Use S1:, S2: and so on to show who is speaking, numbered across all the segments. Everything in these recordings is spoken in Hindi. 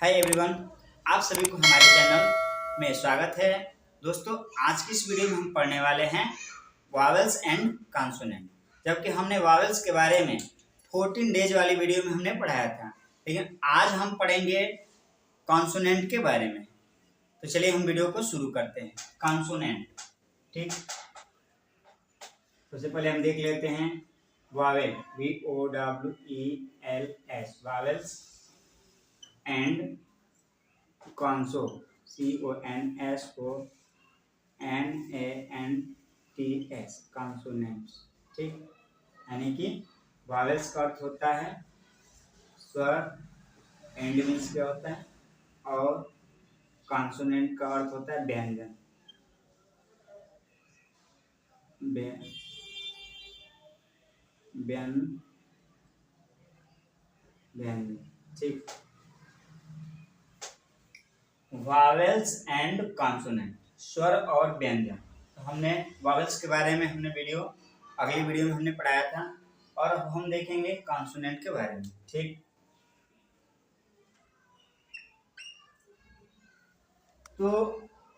S1: हाय एवरीवन, आप सभी को हमारे चैनल में स्वागत है। दोस्तों, आज की इस वीडियो में हम पढ़ने वाले हैं वावेल्स एंड कॉन्सोनेंट। जबकि हमने वावेल्स के बारे में 14 डेज वाली वीडियो में हमने पढ़ाया था, लेकिन आज हम पढ़ेंगे कॉन्सोनेंट के बारे में। तो चलिए हम वीडियो को शुरू करते हैं। कॉन्सोनेंट, ठीक। सबसे पहले हम देख लेते हैं वावेल, VOWELS, वावेल्स एंड कॉन्सो, CONSONANTS, कॉन्सोनेंट्स, ठीक। यानी कि वावेल्स का अर्थ होता है स्वर, एंड मीन्स क्या होता है, और कॉन्सोनेंट का अर्थ होता है व्यंजन, व्यंजन, ठीक। वावेल्स एंड कॉन्सोनेंट, स्वर और व्यंजन। तो हमने वावेल्स के बारे में अगली वीडियो में हमने पढ़ाया था, और अब हम देखेंगे कॉन्सोनेंट के बारे में, ठीक। तो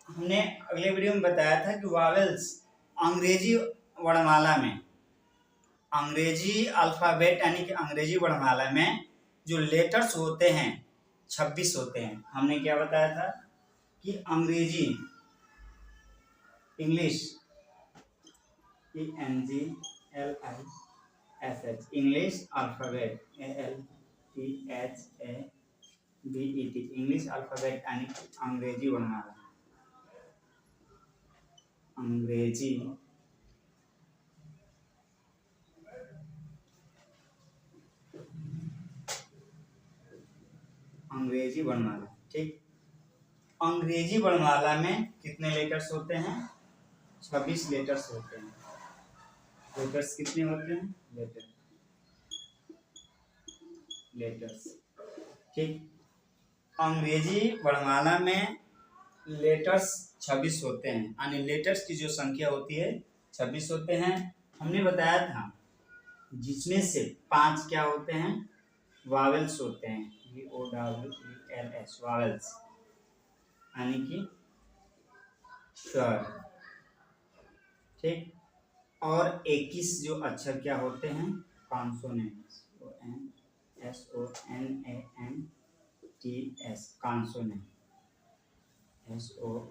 S1: हमने अगले वीडियो में बताया था कि वावेल्स अंग्रेजी वर्णमाला में, अंग्रेजी अल्फाबेट यानी कि अंग्रेजी वर्णमाला में जो लेटर्स होते हैं 26 होते हैं। हमने क्या बताया था कि अंग्रेजी, English, ENGLISH, English alphabet, ALPHABET, English alphabet यानी कि अंग्रेजी वर्णमाला, अंग्रेजी वर्णमाला, ठीक। अंग्रेजी वर्णमाला में कितने लेटर्स होते हैं? 26 लेटर्स होते हैं। लेटर्स कितने होते हैं? लेटर्स, ठीक। अंग्रेजी वर्णमाला में लेटर्स 26 होते हैं, यानी लेटर्स की जो संख्या होती है 26 होते हैं। हमने बताया था जिसमें से 5 क्या होते हैं? वावेल्स होते हैं, VOWELS, वावेल्स यानी कि स्वर, ठीक। और 21 जो अक्षर क्या होते हैं? Consonants, SONANTS, consonant, CONSONANTS,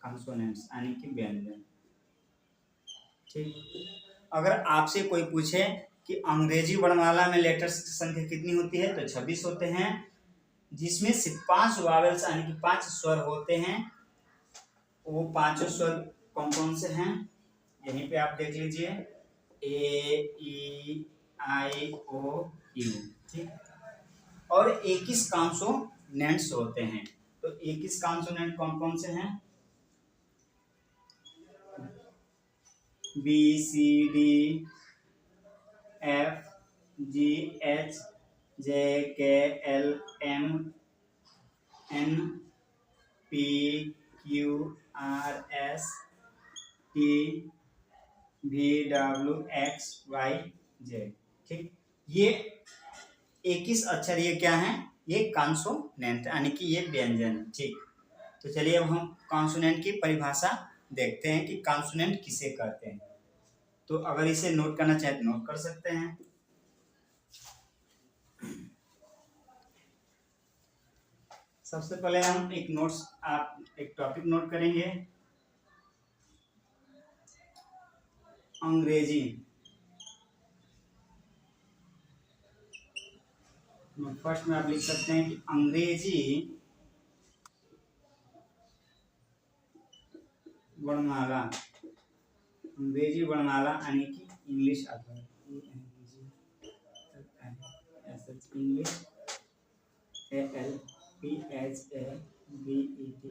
S1: consonants यानी कि व्यंजन, ठीक। अगर आपसे कोई पूछे कि अंग्रेजी वर्णमाला में लेटर्स की संख्या कितनी होती है, तो 26 होते हैं, जिसमें से 5 वावेल्स यानी कि 5 स्वर होते हैं। वो 5 स्वर कौन कौन से हैं? यहीं पे आप देख लीजिए, AEIOU, ठीक। और 21 कॉन्सोनेंट्स होते हैं। तो 21 कॉन्सोनेंट कौन कौन से हैं? BCD, FGH, JKL, MNPQRS, TVWXYZ, ठीक। ये 21 अक्षर ये क्या हैं? ये कॉन्सोनेंट यानी कि ये व्यंजन, ठीक। तो चलिए अब हम कॉन्सोनेंट की परिभाषा देखते हैं कि कॉन्सोनेंट किसे कहते हैं। तो अगर इसे नोट करना चाहे तो नोट कर सकते हैं। सबसे पहले हम एक टॉपिक नोट करेंगे, अंग्रेजी। फर्स्ट में आप लिख सकते हैं कि अंग्रेजी वर्णमाला, अंग्रेजी वर्णमाला यानी कि English alphabet, English, ALPHABET,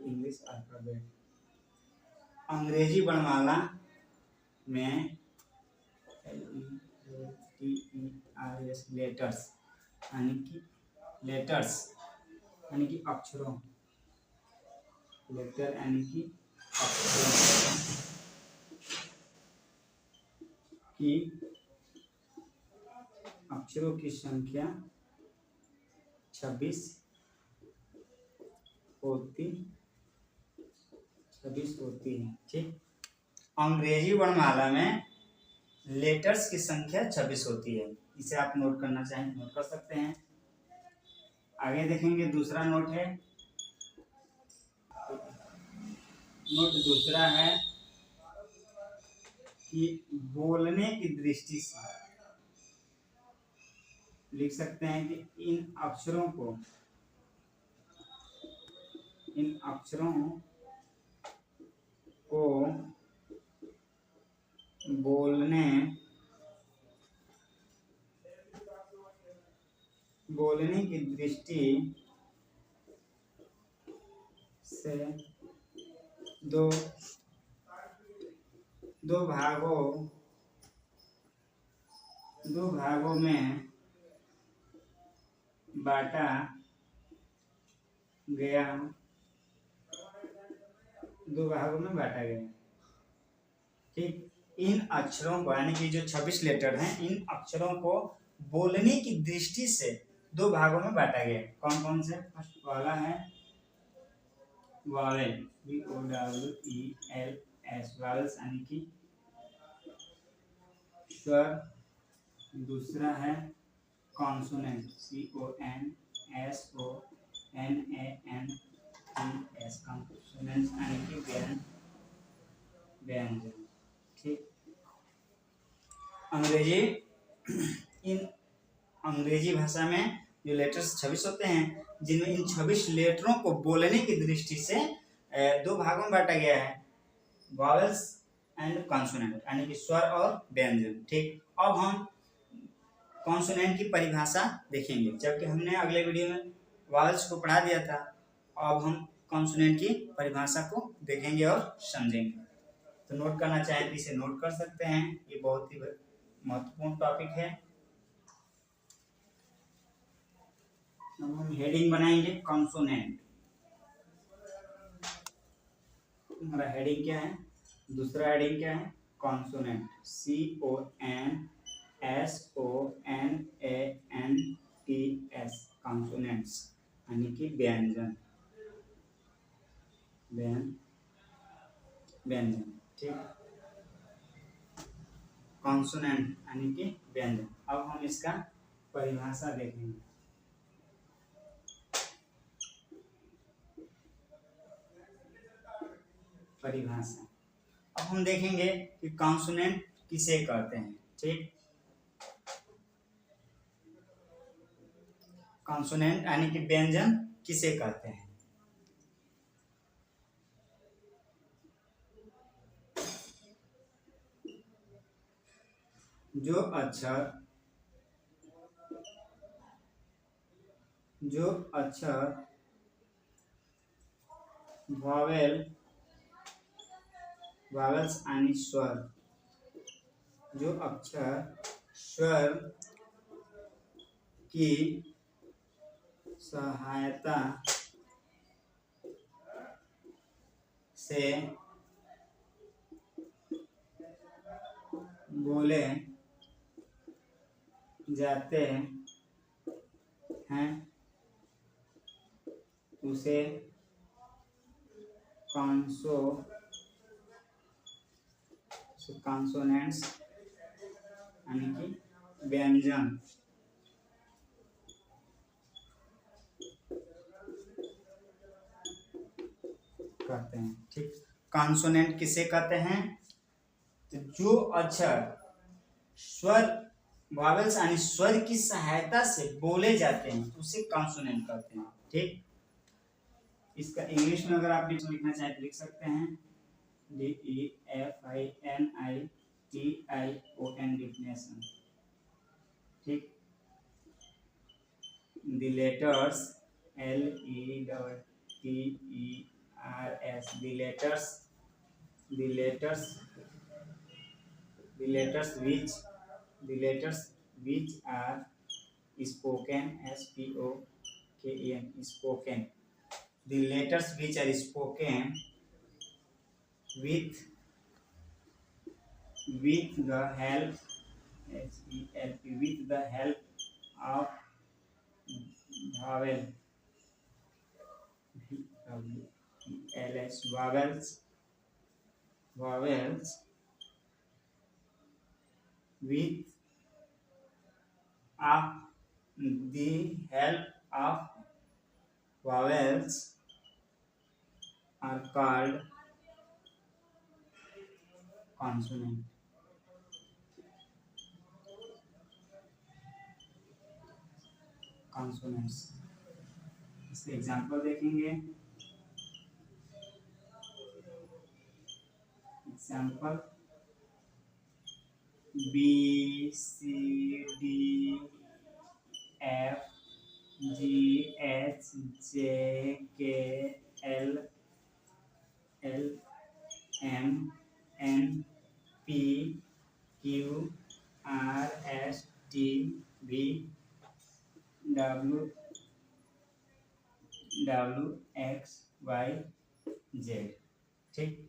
S1: English alphabet. अंग्रेजी वर्णमाला में लेटर्स यानी कि अक्षरों, लेटर यानी कि अक्षरों, की अक्षरों की संख्या 26 होती है। ठीक, अंग्रेजी वर्णमाला में लेटर्स की संख्या 26 होती है। इसे आप नोट करना चाहें नोट कर सकते हैं। आगे देखेंगे, दूसरा नोट है, नोट दूसरा है कि बोलने की दृष्टि से लिख सकते हैं कि इन अक्षरों को बोलने की दृष्टि से दो भागों में बांटा गया। ठीक, इन अक्षरों को यानी कि जो 26 लेटर हैं, इन अक्षरों को बोलने की दृष्टि से दो भागों में बांटा गया। कौन कौन से? फर्स्ट वाला है वावेल, VOWELS, वावेल्स यानी कि स्वर। दूसरा है कॉन्सोनेंट, CONSONANTS, कॉन्सोनेंट्स यानी कि व्यंजन। ठीक, अंग्रेजी भाषा में जो लेटर्स 26 होते हैं, जिनमें इन 26 लेटरों को बोलने की दृष्टि से दो भागों में बांटा गया है, वॉवेल्स एंड कॉन्सोनेंट यानी कि स्वर और व्यंजन। ठीक, अब हम कॉन्सोनेंट की परिभाषा देखेंगे, जबकि हमने अगले वीडियो में वॉवेल्स को पढ़ा दिया था। अब हम कॉन्सोनेंट की परिभाषा को देखेंगे और समझेंगे। तो नोट करना चाहें तो इसे नोट कर सकते हैं, ये बहुत ही महत्वपूर्ण टॉपिक है। हम हेडिंग बनाएंगे कॉन्सोनेंट। हमारा हेडिंग क्या है? दूसरा हेडिंग क्या है? कॉन्सोनेंट, CONSONANTS, कॉन्सोनेंट्स यानी कि व्यंजन। ठीक, कॉन्सोनेंट यानी कि व्यंजन। अब हम इसका परिभाषा देखेंगे। परिभाषा अब हम देखेंगे कि कॉन्सोनेंट किसे कहते हैं। ठीक, कॉन्सोनेंट यानी कि व्यंजन किसे कहते हैं? जो अक्षर वॉवेल्स यानी स्वर, जो अक्षर स्वर की सहायता से बोले जाते हैं, उसे कॉन्सोनेंट्स यानी कि व्यंजन कहते हैं। ठीक, कॉन्सोनेंट किसे कहते हैं? तो जो अक्षर स्वर वॉवेल्स यानी स्वर की सहायता से बोले जाते हैं, उसे कॉन्सोनेंट कहते हैं। ठीक, इसका इंग्लिश में अगर आप लिखना चाहें तो लिख सकते हैं, DEFINITION, डिफिनेशन। ठीक, the letters LETTERS, the letters which are spoken, SPOKEN, spoken, the letters which are spoken with the help HELP with the help of vowel vowels with the help of vowels are called consonant. consonants इसके एग्जांपल देखेंगे। एग्जांपल BCDFGHJKLMNP, ठीक।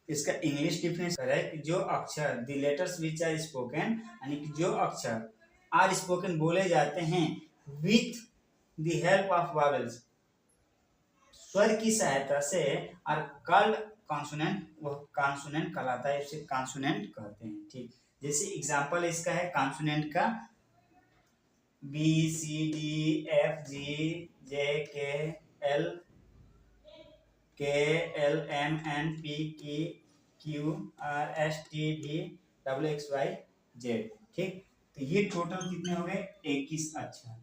S1: इसका इंग्लिश डिफिनेशन है कि जो अक्षर the letters which are spoken, यानी कि जो अक्षर आर स्पोकन बोले जाते हैं with the help of vowels, स्वर की सहायता से, आर कॉल्ड कॉन्सोनेंट, वह कॉन्सोनेंट कहलाता है, उसे कॉन्सोनेंट कहते हैं, ठीक। जैसे एग्जांपल इसका है कॉन्सोनेंट का BCDFGJKL KLMNPQRSTVWXYZ, ठीक। तो ये टोटल कितने हो गए? 21 अक्षर।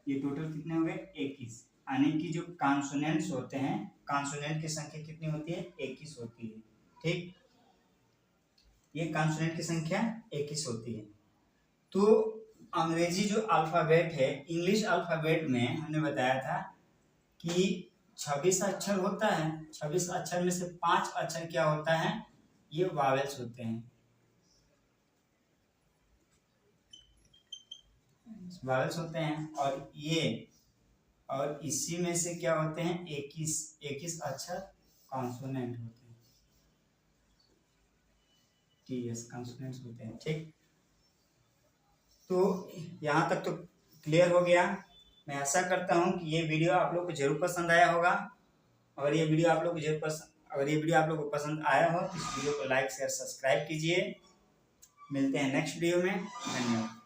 S1: ये टोटल कितने हो गए? 21। यानी कि जो कॉन्सोनेंट्स होते हैं, कॉन्सोनेंट की संख्या कितनी होती है? 21 होती है, ठीक। ये कॉन्सोनेंट की संख्या 21 होती है। तो अंग्रेजी जो अल्फाबेट है, इंग्लिश अल्फाबेट में हमने बताया था कि 26 अक्षर होता है। 26 अक्षर में से 5 अक्षर क्या होता है? ये वावेल्स होते हैं, वावेल्स होते हैं। और इसी में से क्या होते हैं? 21 अक्षर कॉन्सोनेंट होते हैं, TS कॉन्सोनेंट्स होते हैं, ठीक। तो यहाँ तक तो क्लियर हो गया। मैं आशा करता हूँ कि ये वीडियो आप लोग को जरूर पसंद आया होगा। अगर ये वीडियो आप लोग को पसंद आया हो तो इस वीडियो को लाइक शेयर सब्सक्राइब कीजिए। मिलते हैं नेक्स्ट वीडियो में। धन्यवाद।